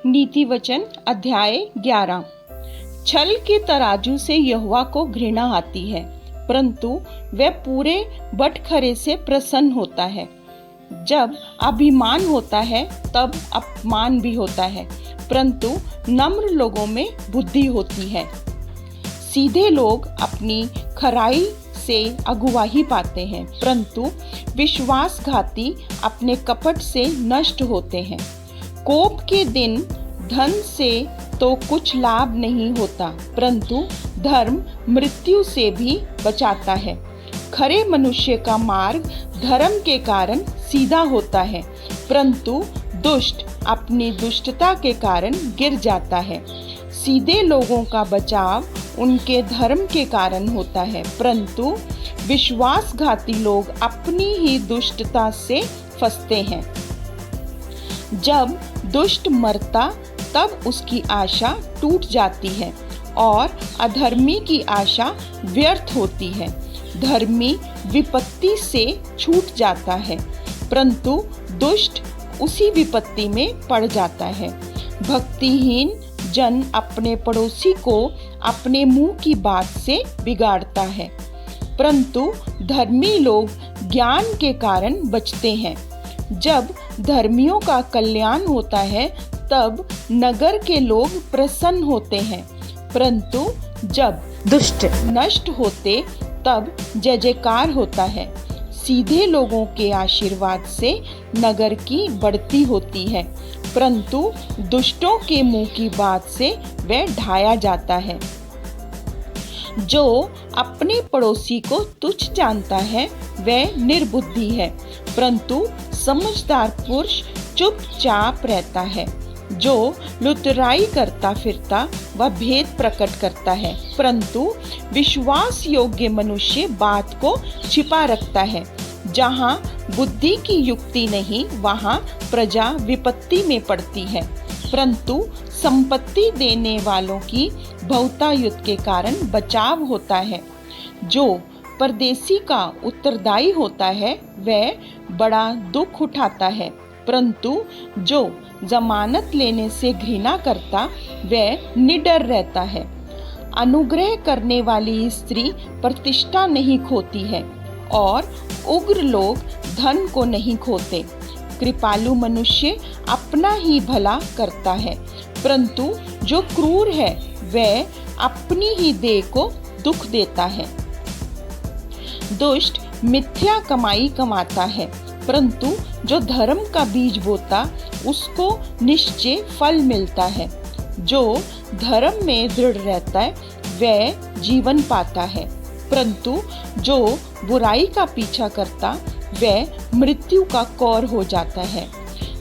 नीति वचन अध्याय 11। छल के तराजू से यहोवा को घृणा आती है, परंतु वह पूरे बटखरे से प्रसन्न होता है। जब अभिमान होता है तब अपमान भी होता है, परंतु नम्र लोगों में बुद्धि होती है। सीधे लोग अपनी खराई से अगुवाही पाते हैं, परंतु विश्वासघाती अपने कपट से नष्ट होते हैं। कोप के दिन धन से तो कुछ लाभ नहीं होता, परंतु धर्म मृत्यु से भी बचाता है। खरे मनुष्य का मार्ग धर्म के कारण सीधा होता है, परंतु दुष्ट अपनी दुष्टता के कारण गिर जाता है। सीधे लोगों का बचाव उनके धर्म के कारण होता है, परंतु विश्वासघाती लोग अपनी ही दुष्टता से फंसते हैं। जब दुष्ट मरता तब उसकी आशा टूट जाती है और अधर्मी की आशा व्यर्थ होती है। धर्मी विपत्ति से छूट जाता है, परंतु दुष्ट उसी विपत्ति में पड़ जाता है। भक्तिहीन जन अपने पड़ोसी को अपने मुंह की बात से बिगाड़ता है, परंतु धर्मी लोग ज्ञान के कारण बचते हैं। जब धर्मियों का कल्याण होता है तब नगर के लोग प्रसन्न होते हैं, परंतु जब दुष्ट नष्ट होते तब जय जयकार होता है। सीधे लोगों के आशीर्वाद से नगर की बढ़ती होती है, परंतु दुष्टों के मुंह की बात से वह ढाया जाता है। जो अपने पड़ोसी को तुच्छ जानता है वह निर्बुद्धि है, परंतु समझदार पुरुष चुपचाप रहता है। जो लुतराई करता फिरता वह भेद प्रकट करता है, परंतु विश्वास योग्य मनुष्य बात को छिपा रखता है। जहाँ बुद्धि की युक्ति नहीं वहाँ प्रजा विपत्ति में पड़ती है, परंतु संपत्ति देने वालों की बहुतायत के कारण बचाव होता है। जो परदेसी का उत्तरदायी होता है वह बड़ा दुख उठाता है, परंतु जो जमानत लेने से घृणा करता वह निडर रहता है। अनुग्रह करने वाली स्त्री प्रतिष्ठा नहीं खोती है और उग्र लोग धन को नहीं खोते। कृपालु मनुष्य अपना ही भला करता है, परंतु जो क्रूर है वह अपनी ही देह को दुख देता है। दुष्ट मिथ्या कमाई कमाता है, परंतु जो धर्म का बीज बोता उसको निश्चय फल मिलता है। जो धर्म में दृढ़ रहता है वह जीवन पाता है, परंतु जो बुराई का पीछा करता वह मृत्यु का कौर हो जाता है।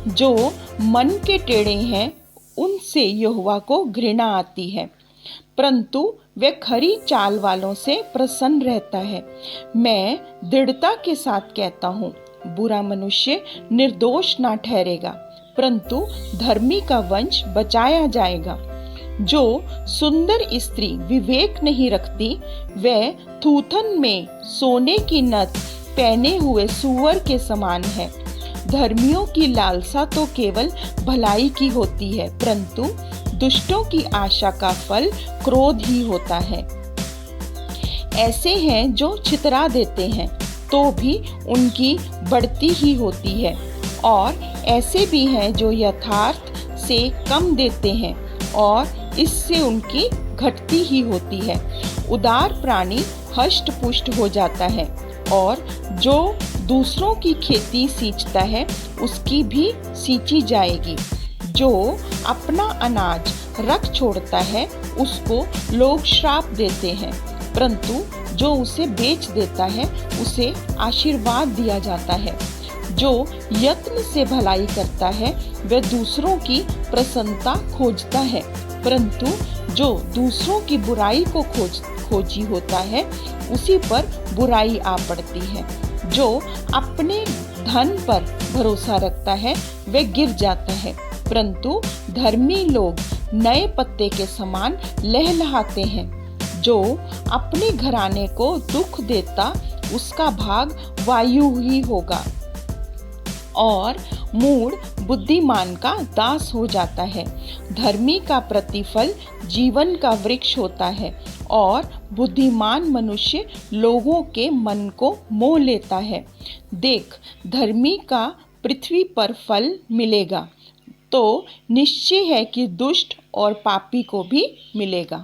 जो मन के टेढ़े हैं उनसे यहोवा को घृणा आती है, परंतु वह खरी चाल वालों से प्रसन्न रहता है। मैं दृढ़ता के साथ कहता हूँ, बुरा मनुष्य निर्दोष ना ठहरेगा, परंतु धर्मी का वंश बचाया जाएगा। जो सुंदर स्त्री विवेक नहीं रखती वह थूथन में सोने की नथ पहने हुए सूअर के समान है। धर्मियों की लालसा तो केवल भलाई की होती है, परंतु दुष्टों की आशा का फल क्रोध ही होता है। ऐसे हैं जो छितरा देते हैं तो भी उनकी बढ़ती ही होती है, और ऐसे भी हैं जो यथार्थ से कम देते हैं और इससे उनकी घटती ही होती है। उदार प्राणी हष्ट पुष्ट हो जाता है और जो दूसरों की खेती सींचता है उसकी भी सींची जाएगी। जो अपना अनाज रख छोड़ता है उसको लोग श्राप देते हैं, परंतु जो उसे बेच देता है उसे आशीर्वाद दिया जाता है। जो यत्न से भलाई करता है वह दूसरों की प्रसन्नता खोजता है, परंतु जो दूसरों की बुराई को खोजी होता है उसी पर बुराई आ पड़ती है। जो अपने धन पर भरोसा रखता है वह गिर जाता है, परंतु धर्मी लोग नए पत्ते के समान लहलहाते हैं। जो अपने घराने को दुख देता उसका भाग वायु ही होगा और मूढ़ बुद्धिमान का दास हो जाता है। धर्मी का प्रतिफल जीवन का वृक्ष होता है और बुद्धिमान मनुष्य लोगों के मन को मोह लेता है। देख, धर्मी का पृथ्वी पर फल मिलेगा, तो निश्चय है कि दुष्ट और पापी को भी मिलेगा।